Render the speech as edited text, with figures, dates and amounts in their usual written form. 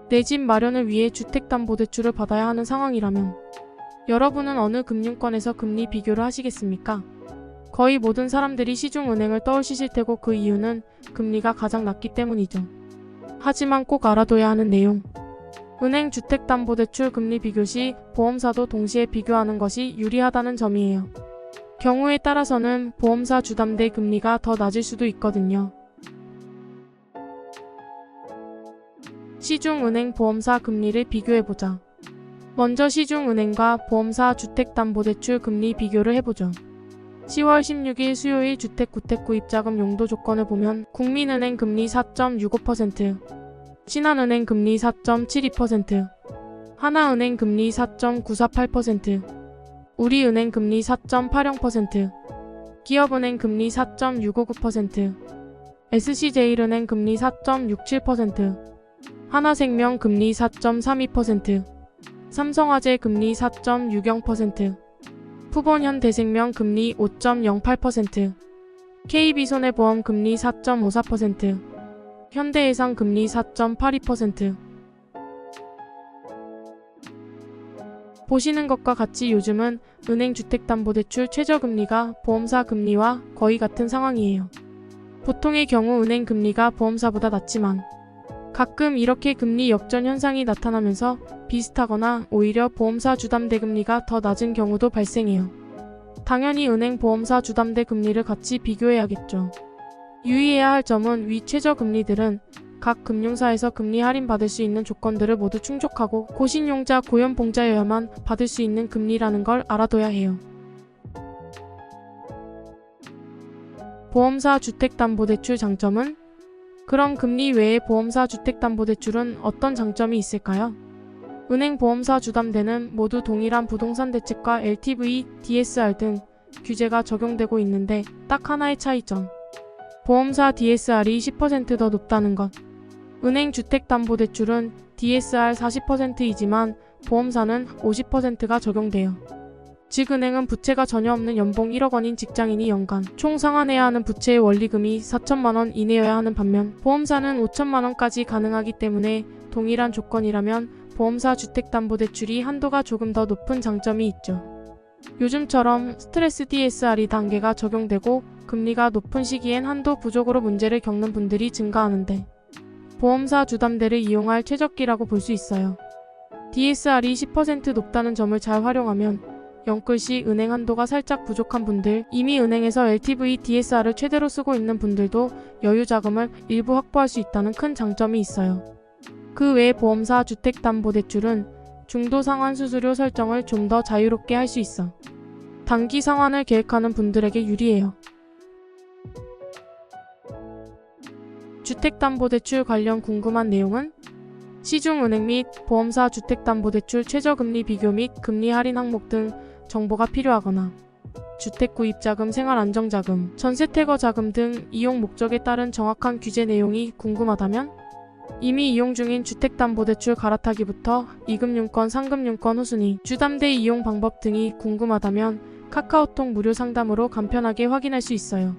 내 집 마련을 위해 주택담보대출을 받아야 하는 상황이라면 여러분은 어느 금융권에서 금리 비교를 하시겠습니까? 거의 모든 사람들이 시중은행을 떠올리실 테고 그 이유는 금리가 가장 낮기 때문이죠. 하지만 꼭 알아둬야 하는 내용. 은행 주택담보대출 금리 비교 시 보험사도 동시에 비교하는 것이 유리하다는 점이에요. 경우에 따라서는 보험사 주담대 금리가 더 낮을 수도 있거든요. 시중은행 보험사 금리를 비교해보자. 먼저 시중은행과 보험사 주택담보대출 금리 비교를 해보죠. 10월 16일 수요일 주택 구입자금 용도 조건을 보면 국민은행 금리 4.65%, 신한은행 금리 4.72%, 하나은행 금리 4.948%, 우리은행 금리 4.80%, 기업은행 금리 4.659%, SC제일은행 금리 4.67%, 하나생명 금리 4.32%, 삼성화재 금리 4.60%, 푸본현대생명 금리 5.08%, KB손해보험 금리 4.54%, 현대해상 금리 4.82%. 보시는 것과 같이 요즘은 은행 주택담보대출 최저금리가 보험사 금리와 거의 같은 상황이에요. 보통의 경우 은행 금리가 보험사보다 낮지만 가끔 이렇게 금리 역전 현상이 나타나면서 비슷하거나 오히려 보험사 주담대 금리가 더 낮은 경우도 발생해요. 당연히 은행 보험사 주담대 금리를 같이 비교해야겠죠. 유의해야 할 점은 위 최저금리들은 각 금융사에서 금리 할인받을 수 있는 조건들을 모두 충족하고 고신용자, 고연봉자여야만 받을 수 있는 금리라는 걸 알아둬야 해요. 보험사 주택담보대출 장점은? 그럼 금리 외에 보험사 주택담보대출은 어떤 장점이 있을까요? 은행 보험사 주담대는 모두 동일한 부동산 대책과 LTV, DSR 등 규제가 적용되고 있는데 딱 하나의 차이점. 보험사 DSR이 10% 더 높다는 것. 은행 주택담보대출은 DSR 40%이지만 보험사는 50%가 적용돼요. 즉 은행은 부채가 전혀 없는 연봉 1억 원인 직장인이 연간 총 상환해야 하는 부채의 원리금이 4천만 원 이내여야 하는 반면 보험사는 5천만 원까지 가능하기 때문에 동일한 조건이라면 보험사 주택담보대출이 한도가 조금 더 높은 장점이 있죠. 요즘처럼 스트레스 DSR이 단계가 적용되고 금리가 높은 시기엔 한도 부족으로 문제를 겪는 분들이 증가하는데 보험사 주담대를 이용할 최적기라고 볼 수 있어요. DSR이 10% 높다는 점을 잘 활용하면 영끌시 은행 한도가 살짝 부족한 분들, 이미 은행에서 LTV, DSR을 최대로 쓰고 있는 분들도 여유 자금을 일부 확보할 수 있다는 큰 장점이 있어요. 그 외에 보험사 주택담보대출은 중도 상환 수수료 설정을 좀 더 자유롭게 할 수 있어 단기 상환을 계획하는 분들에게 유리해요. 주택담보대출 관련 궁금한 내용은? 시중은행 및 보험사 주택담보대출 최저금리 비교 및 금리 할인 항목 등 정보가 필요하거나 주택구입자금, 생활안정자금, 전세태거자금 등 이용 목적에 따른 정확한 규제 내용이 궁금하다면 이미 이용 중인 주택담보대출 갈아타기부터 2금융권, 3금융권 후순위, 주담대 이용 방법 등이 궁금하다면 카카오톡 무료 상담으로 간편하게 확인할 수 있어요.